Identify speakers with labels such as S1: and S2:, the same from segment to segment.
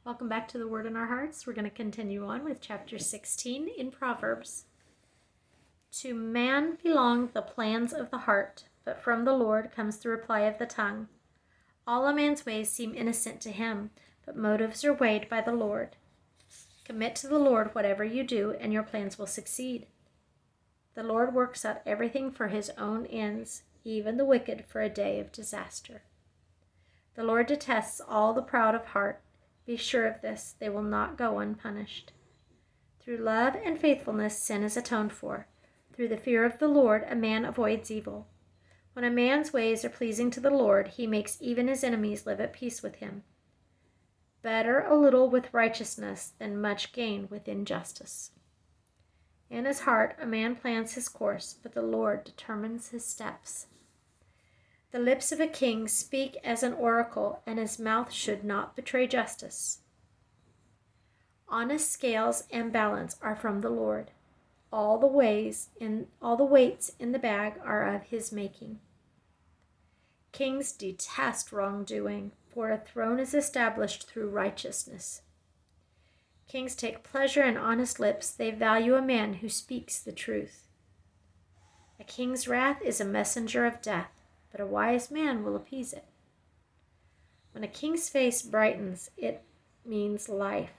S1: Welcome back to the Word in Our Hearts. We're going to continue on with chapter 16 in Proverbs. To man belong the plans of the heart, but from the Lord comes the reply of the tongue. All a man's ways seem innocent to him, but motives are weighed by the Lord. Commit to the Lord whatever you do, and your plans will succeed. The Lord works out everything for his own ends, even the wicked for a day of disaster. The Lord detests all the proud of heart. Be sure of this, they will not go unpunished. Through love and faithfulness, sin is atoned for. Through the fear of the Lord, a man avoids evil. When a man's ways are pleasing to the Lord, he makes even his enemies live at peace with him. Better a little with righteousness than much gain with injustice. In his heart, a man plans his course, but the Lord determines his steps. The lips of a king speak as an oracle, and his mouth should not betray justice. Honest scales and balance are from the Lord. All the weights in the bag are of his making. Kings detest wrongdoing, for a throne is established through righteousness. Kings take pleasure in honest lips. They value a man who speaks the truth. A king's wrath is a messenger of death, but a wise man will appease it. When a king's face brightens, it means life.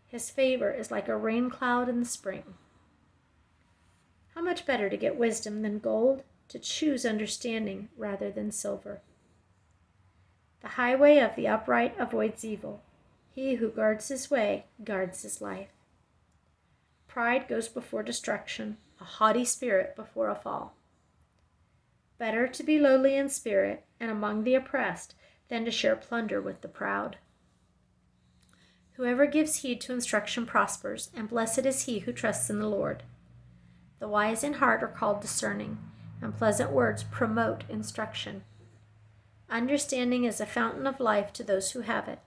S1: His favor is like a rain cloud in the spring. How much better to get wisdom than gold, to choose understanding rather than silver. The highway of the upright avoids evil. He who guards his way guards his life. Pride goes before destruction, a haughty spirit before a fall. Better to be lowly in spirit and among the oppressed than to share plunder with the proud. Whoever gives heed to instruction prospers, and blessed is he who trusts in the Lord. The wise in heart are called discerning, and pleasant words promote instruction. Understanding is a fountain of life to those who have it,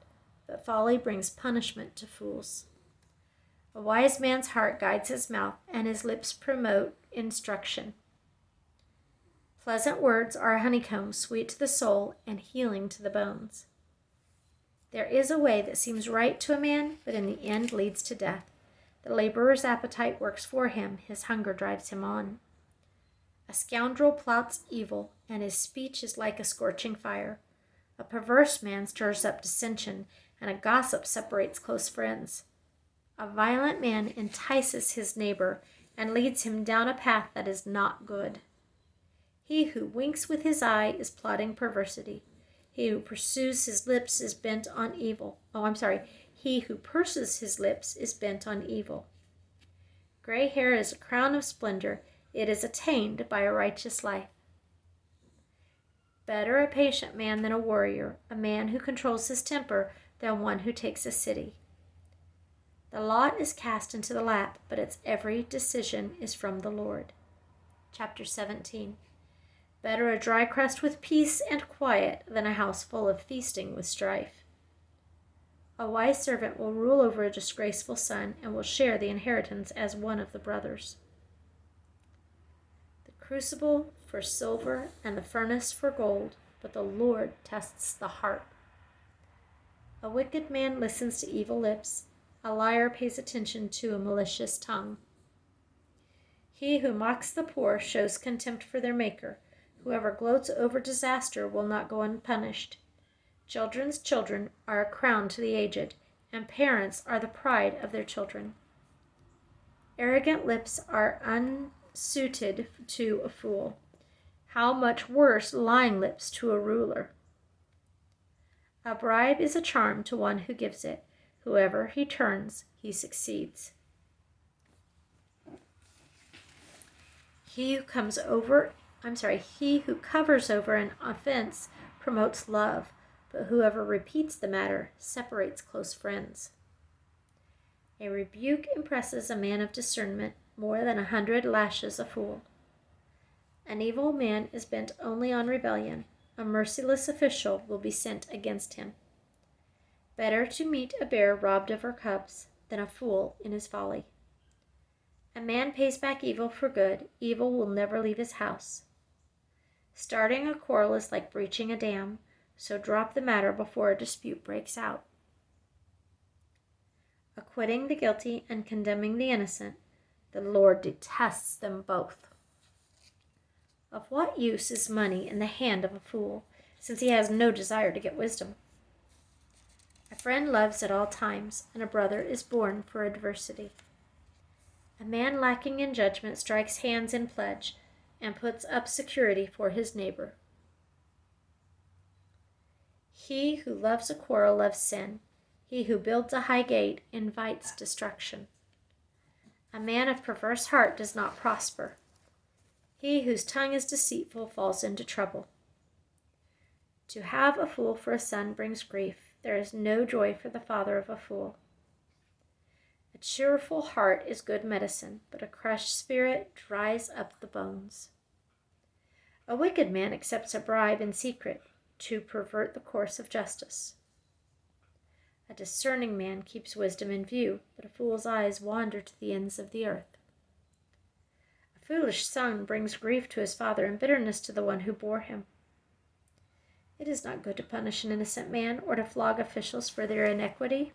S1: but folly brings punishment to fools. A wise man's heart guides his mouth, and his lips promote instruction. Pleasant words are a honeycomb, sweet to the soul and healing to the bones. There is a way that seems right to a man, but in the end leads to death. The laborer's appetite works for him, his hunger drives him on. A scoundrel plots evil, and his speech is like a scorching fire. A perverse man stirs up dissension, and a gossip separates close friends. A violent man entices his neighbor and leads him down a path that is not good. He who winks with his eye is plotting perversity. He who pursues his lips is bent on evil. He who purses his lips is bent on evil. Gray hair is a crown of splendor. It is attained by a righteous life. Better a patient man than a warrior, a man who controls his temper than one who takes a city. The lot is cast into the lap, but its every decision is from the Lord. Chapter 17. Better a dry crust with peace and quiet than a house full of feasting with strife. A wise servant will rule over a disgraceful son and will share the inheritance as one of the brothers. The crucible for silver and the furnace for gold, but the Lord tests the heart. A wicked man listens to evil lips. A liar pays attention to a malicious tongue. He who mocks the poor shows contempt for their maker. Whoever gloats over disaster will not go unpunished. Children's children are a crown to the aged, and parents are the pride of their children. Arrogant lips are unsuited to a fool. How much worse lying lips to a ruler. A bribe is a charm to one who gives it. Whoever he turns, he succeeds. He who covers over an offense promotes love, but whoever repeats the matter separates close friends. A rebuke impresses a man of discernment more than 100 lashes a fool. An evil man is bent only on rebellion. A merciless official will be sent against him. Better to meet a bear robbed of her cubs than a fool in his folly. A man pays back evil for good. Evil will never leave his house. Starting a quarrel is like breaching a dam, so drop the matter before a dispute breaks out. acquitting the guilty and condemning the innocent. The Lord detests them both. Of what use is money in the hand of a fool, since he has no desire to get wisdom? A friend loves at all times, and a brother is born for adversity. A man lacking in judgment strikes hands in pledge and puts up security for his neighbor. He who loves a quarrel loves sin. He who builds a high gate invites destruction. A man of perverse heart does not prosper. He whose tongue is deceitful falls into trouble. To have a fool for a son brings grief. There is no joy for the father of a fool. A cheerful heart is good medicine, but a crushed spirit dries up the bones. A wicked man accepts a bribe in secret to pervert the course of justice. A discerning man keeps wisdom in view, but a fool's eyes wander to the ends of the earth. A foolish son brings grief to his father and bitterness to the one who bore him. It is not good to punish an innocent man or to flog officials for their iniquity.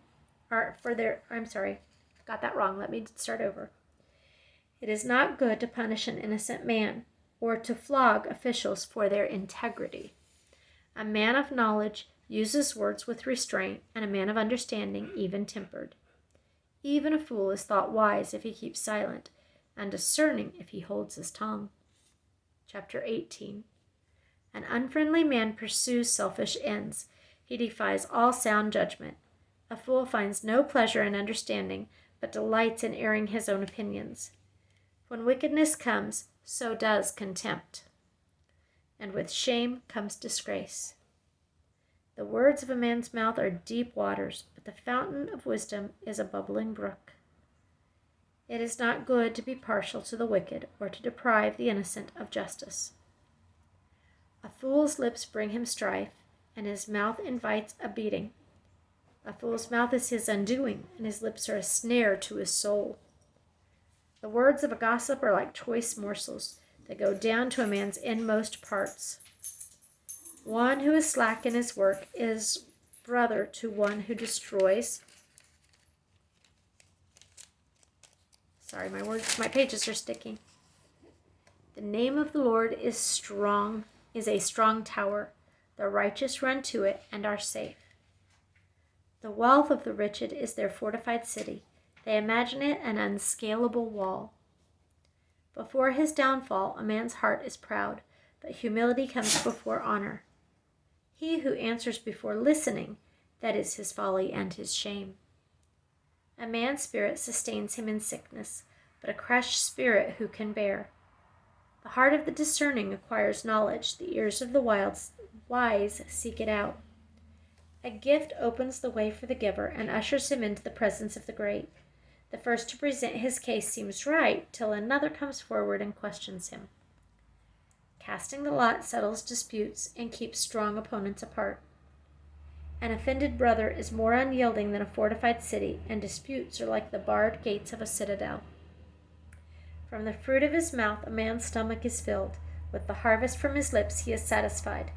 S1: Got that wrong. Let me start over. It is not good to punish an innocent man or to flog officials for their integrity. A man of knowledge uses words with restraint, and a man of understanding even-tempered. Even a fool is thought wise if he keeps silent, and discerning if he holds his tongue. Chapter 18. An unfriendly man pursues selfish ends. He defies all sound judgment. A fool finds no pleasure in understanding, but delights in airing his own opinions. When wickedness comes, so does contempt. And with shame comes disgrace. The words of a man's mouth are deep waters, but the fountain of wisdom is a bubbling brook. It is not good to be partial to the wicked or to deprive the innocent of justice. A fool's lips bring him strife, and his mouth invites a beating. A fool's mouth is his undoing, and his lips are a snare to his soul. The words of a gossip are like choice morsels that go down to a man's inmost parts. One who is slack in his work is brother to one who destroys. Sorry, my pages are sticking. The name of the Lord is a strong tower. The righteous run to it and are safe. The wealth of the rich is their fortified city. They imagine it an unscalable wall. Before his downfall, a man's heart is proud, but humility comes before honor. He who answers before listening, that is his folly and his shame. A man's spirit sustains him in sickness, but a crushed spirit who can bear? The heart of the discerning acquires knowledge. The ears of the wise seek it out. A gift opens the way for the giver and ushers him into the presence of the great. The first to present his case seems right till another comes forward and questions him. Casting the lot settles disputes and keeps strong opponents apart. An offended brother is more unyielding than a fortified city, and disputes are like the barred gates of a citadel. From the fruit of his mouth a man's stomach is filled. With the harvest from his lips he is satisfied.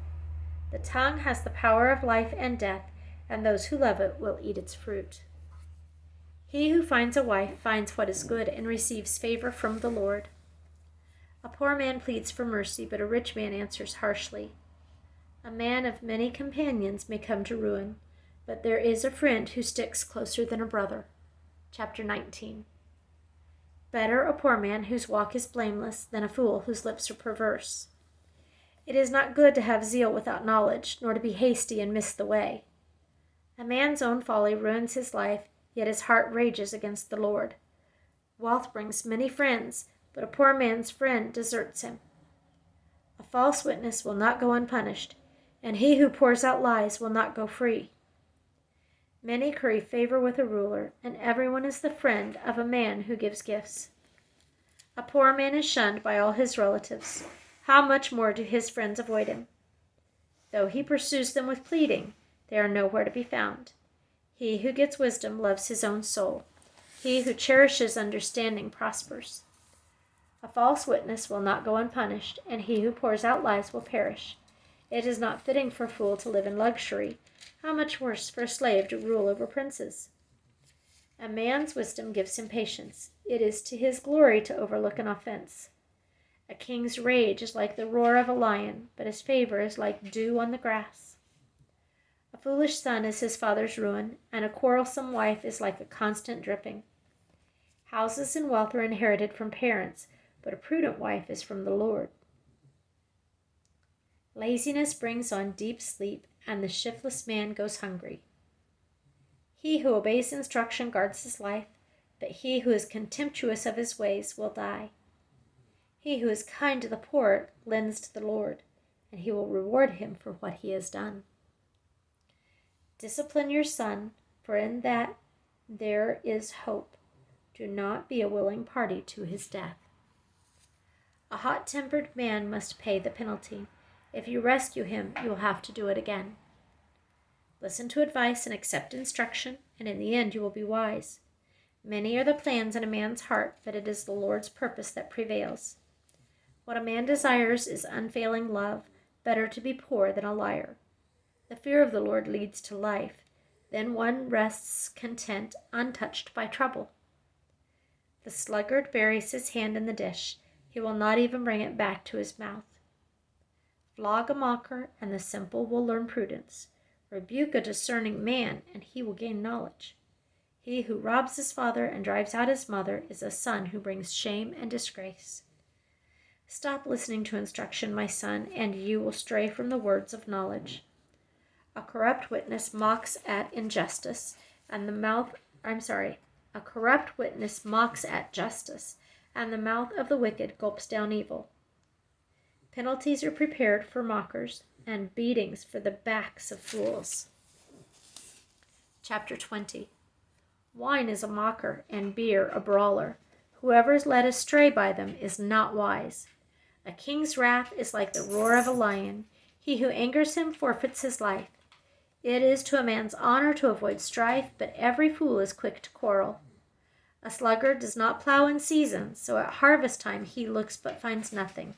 S1: The tongue has the power of life and death, and those who love it will eat its fruit. He who finds a wife finds what is good and receives favor from the Lord. A poor man pleads for mercy, but a rich man answers harshly. A man of many companions may come to ruin, but there is a friend who sticks closer than a brother. Chapter 19. Better a poor man whose walk is blameless than a fool whose lips are perverse. It is not good to have zeal without knowledge, nor to be hasty and miss the way. A man's own folly ruins his life, yet his heart rages against the Lord. Wealth brings many friends, but a poor man's friend deserts him. A false witness will not go unpunished, and he who pours out lies will not go free. Many curry favor with a ruler, and everyone is the friend of a man who gives gifts. A poor man is shunned by all his relatives. How much more do his friends avoid him? Though he pursues them with pleading, they are nowhere to be found. He who gets wisdom loves his own soul. He who cherishes understanding prospers. A false witness will not go unpunished, and he who pours out lies will perish. It is not fitting for a fool to live in luxury. How much worse for a slave to rule over princes? A man's wisdom gives him patience. It is to his glory to overlook an offense. A king's rage is like the roar of a lion, but his favor is like dew on the grass. A foolish son is his father's ruin, and a quarrelsome wife is like a constant dripping. Houses and wealth are inherited from parents, but a prudent wife is from the Lord. Laziness brings on deep sleep, and the shiftless man goes hungry. He who obeys instruction guards his life, but he who is contemptuous of his ways will die. He who is kind to the poor lends to the Lord, and he will reward him for what he has done. Discipline your son, for in that there is hope. Do not be a willing party to his death. A hot-tempered man must pay the penalty. If you rescue him, you will have to do it again. Listen to advice and accept instruction, and in the end you will be wise. Many are the plans in a man's heart, but it is the Lord's purpose that prevails. What a man desires is unfailing love, better to be poor than a liar. The fear of the Lord leads to life. Then one rests content, untouched by trouble. The sluggard buries his hand in the dish. He will not even bring it back to his mouth. Flog a mocker, and the simple will learn prudence. Rebuke a discerning man, and he will gain knowledge. He who robs his father and drives out his mother is a son who brings shame and disgrace. Stop listening to instruction, my son, and you will stray from the words of knowledge. A corrupt witness mocks at injustice, and a corrupt witness mocks at justice, and the mouth of the wicked gulps down evil. Penalties are prepared for mockers, and beatings for the backs of fools. Chapter 20. Wine is a mocker, and beer a brawler. Whoever is led astray by them is not wise. A king's wrath is like the roar of a lion. He who angers him forfeits his life. It is to a man's honor to avoid strife, but every fool is quick to quarrel. A sluggard does not plow in season, so at harvest time he looks but finds nothing.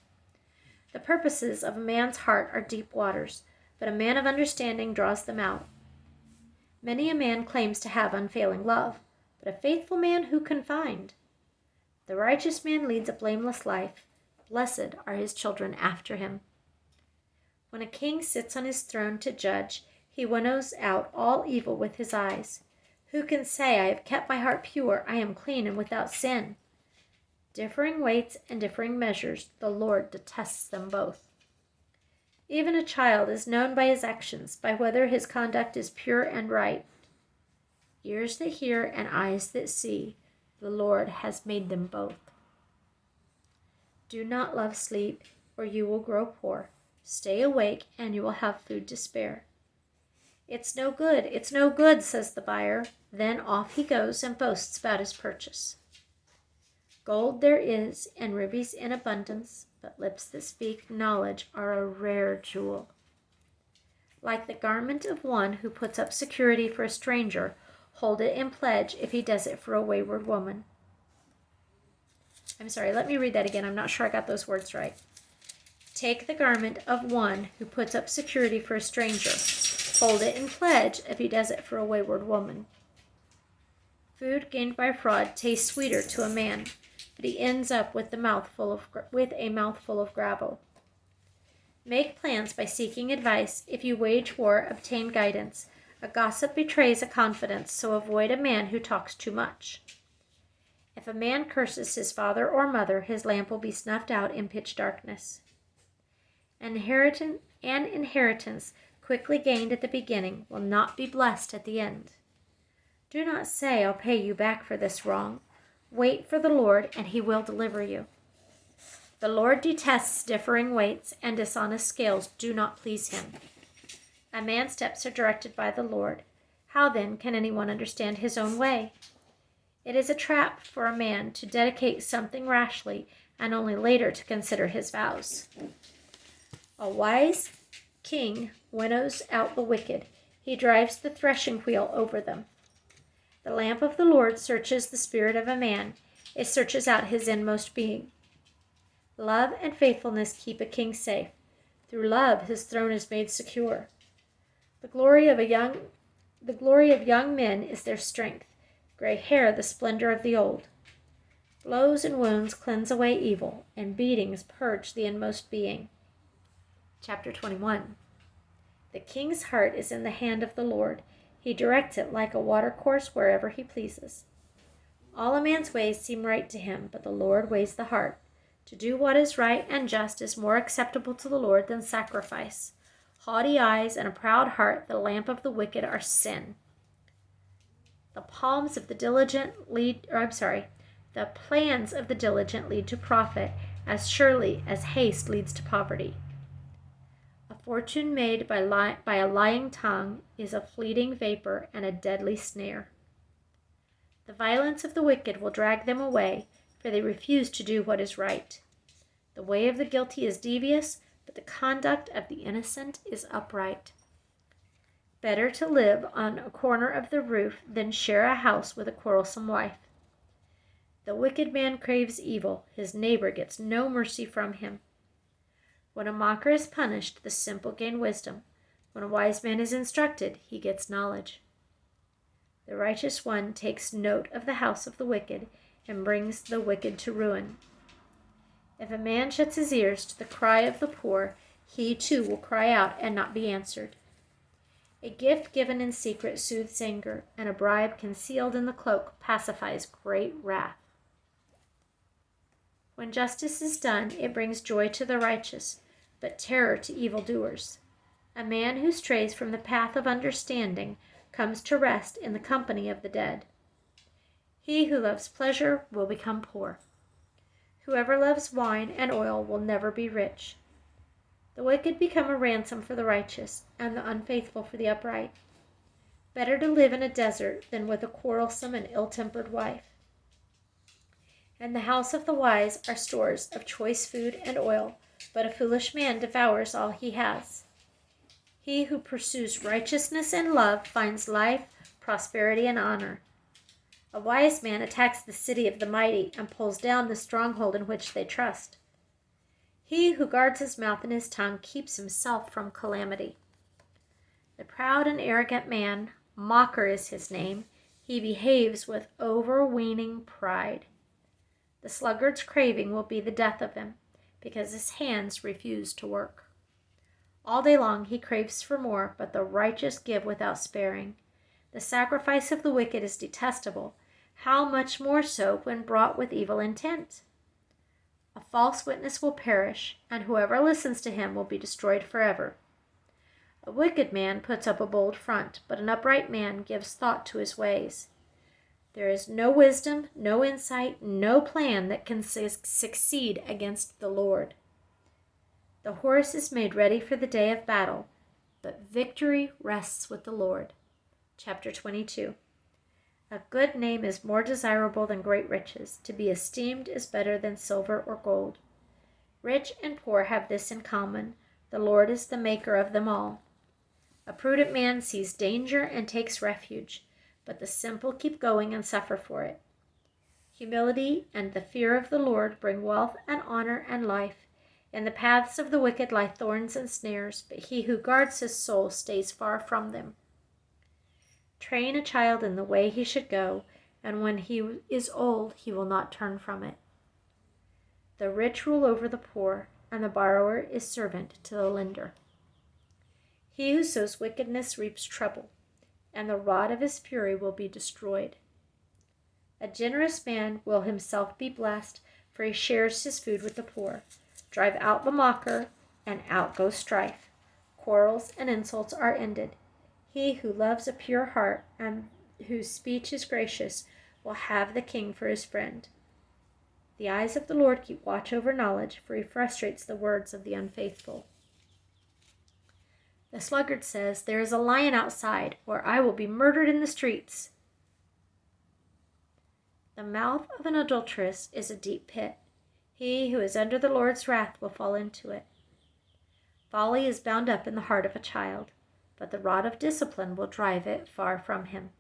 S1: The purposes of a man's heart are deep waters, but a man of understanding draws them out. Many a man claims to have unfailing love, but a faithful man who can find? The righteous man leads a blameless life. Blessed are his children after him. When a king sits on his throne to judge, he winnows out all evil with his eyes. Who can say, I have kept my heart pure, I am clean and without sin? Differing weights and differing measures, the Lord detests them both. Even a child is known by his actions, by whether his conduct is pure and right. Ears that hear and eyes that see, the Lord has made them both. Do not love sleep, or you will grow poor. Stay awake, and you will have food to spare. It's no good, says the buyer. Then off he goes and boasts about his purchase. Gold there is, and rubies in abundance, but lips that speak knowledge are a rare jewel. Like the garment of one who puts up security for a stranger, hold it in pledge if he does it for a wayward woman. Let me read that again. I'm not sure I got those words right. Take the garment of one who puts up security for a stranger. Hold it in pledge if he does it for a wayward woman. Food gained by fraud tastes sweeter to a man, but he ends up with a mouthful of gravel. Make plans by seeking advice. If you wage war, obtain guidance. A gossip betrays a confidence, so avoid a man who talks too much. If a man curses his father or mother, his lamp will be snuffed out in pitch darkness. An inheritance quickly gained at the beginning will not be blessed at the end. Do not say, I'll pay you back for this wrong. Wait for the Lord, and he will deliver you. The Lord detests differing weights, and dishonest scales do not please him. A man's steps are directed by the Lord. How then can anyone understand his own way? It is a trap for a man to dedicate something rashly and only later to consider his vows. A wise king winnows out the wicked. He drives the threshing wheel over them. The lamp of the Lord searches the spirit of a man. It searches out his inmost being. Love and faithfulness keep a king safe. Through love his throne is made secure. The glory of young men is their strength. gray hair the splendor of the old. Blows and wounds cleanse away evil, and beatings purge the inmost being. Chapter 21. The king's heart is in the hand of the Lord. He directs it like a watercourse wherever he pleases. All a man's ways seem right to him, but the Lord weighs the heart. To do what is right and just is more acceptable to the Lord than sacrifice. Haughty eyes and a proud heart, the lamp of the wicked, are sin. The plans of the diligent lead to profit, as surely as haste leads to poverty. A fortune made by a lying tongue is a fleeting vapor and a deadly snare. The violence of the wicked will drag them away, for they refuse to do what is right. The way of the guilty is devious, but the conduct of the innocent is upright. Better to live on a corner of the roof than share a house with a quarrelsome wife. The wicked man craves evil, his neighbor gets no mercy from him. When a mocker is punished, the simple gain wisdom. When a wise man is instructed, he gets knowledge. The righteous one takes note of the house of the wicked and brings the wicked to ruin. If a man shuts his ears to the cry of the poor, he too will cry out and not be answered. A gift given in secret soothes anger, and a bribe concealed in the cloak pacifies great wrath. When justice is done, it brings joy to the righteous, but terror to evildoers. A man who strays from the path of understanding comes to rest in the company of the dead. He who loves pleasure will become poor. Whoever loves wine and oil will never be rich. The wicked become a ransom for the righteous, and the unfaithful for the upright. Better to live in a desert than with a quarrelsome and ill-tempered wife. In the house of the wise are stores of choice food and oil, but a foolish man devours all he has. He who pursues righteousness and love finds life, prosperity, and honor. A wise man attacks the city of the mighty and pulls down the stronghold in which they trust. He who guards his mouth and his tongue keeps himself from calamity. The proud and arrogant man, mocker is his name, he behaves with overweening pride. The sluggard's craving will be the death of him, because his hands refuse to work. All day long he craves for more, but the righteous give without sparing. The sacrifice of the wicked is detestable, how much more so when brought with evil intent? A false witness will perish, and whoever listens to him will be destroyed forever. A wicked man puts up a bold front, but an upright man gives thought to his ways. There is no wisdom, no insight, no plan that can succeed against the Lord. The horse is made ready for the day of battle, but victory rests with the Lord. Chapter 22. A good name is more desirable than great riches. To be esteemed is better than silver or gold. Rich and poor have this in common. The Lord is the maker of them all. A prudent man sees danger and takes refuge, but the simple keep going and suffer for it. Humility and the fear of the Lord bring wealth and honor and life. In the paths of the wicked lie thorns and snares, but he who guards his soul stays far from them. Train a child in the way he should go, and when he is old, he will not turn from it. The rich rule over the poor, and the borrower is servant to the lender. He who sows wickedness reaps trouble, and the rod of his fury will be destroyed. A generous man will himself be blessed, for he shares his food with the poor. Drive out the mocker, and out goes strife. Quarrels and insults are ended. He who loves a pure heart and whose speech is gracious will have the king for his friend. The eyes of the Lord keep watch over knowledge, for he frustrates the words of the unfaithful. The sluggard says, "There is a lion outside, or I will be murdered in the streets." The mouth of an adulteress is a deep pit. He who is under the Lord's wrath will fall into it. Folly is bound up in the heart of a child, but the rod of discipline will drive it far from him.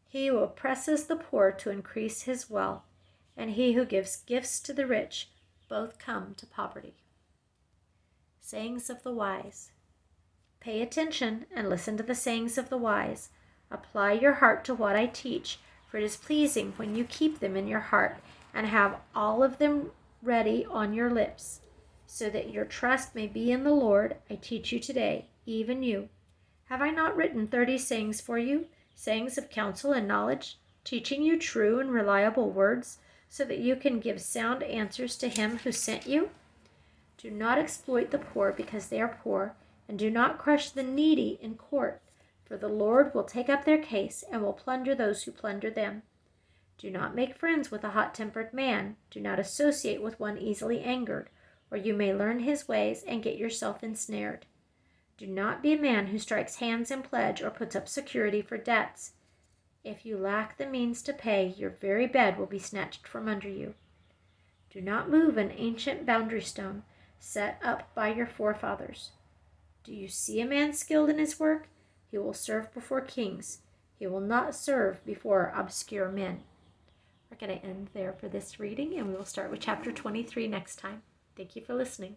S1: He who oppresses the poor to increase his wealth, and he who gives gifts to the rich, both come to poverty. Sayings of the wise. Pay attention and listen to the sayings of the wise. Apply your heart to what I teach, for it is pleasing when you keep them in your heart and have all of them ready on your lips, so that your trust may be in the Lord. I teach you today, even you. Have I not written 30 sayings for you, sayings of counsel and knowledge, teaching you true and reliable words, so that you can give sound answers to him who sent you? Do not exploit the poor because they are poor, and do not crush the needy in court, for the Lord will take up their case and will plunder those who plunder them. Do not make friends with a hot-tempered man. Do not associate with one easily angered, or you may learn his ways and get yourself ensnared. Do not be a man who strikes hands in pledge or puts up security for debts. If you lack the means to pay, your very bed will be snatched from under you. Do not move an ancient boundary stone set up by your forefathers. Do you see a man skilled in his work? He will serve before kings. He will not serve before obscure men. We're going to end there for this reading, and we will start with chapter 23 next time. Thank you for listening.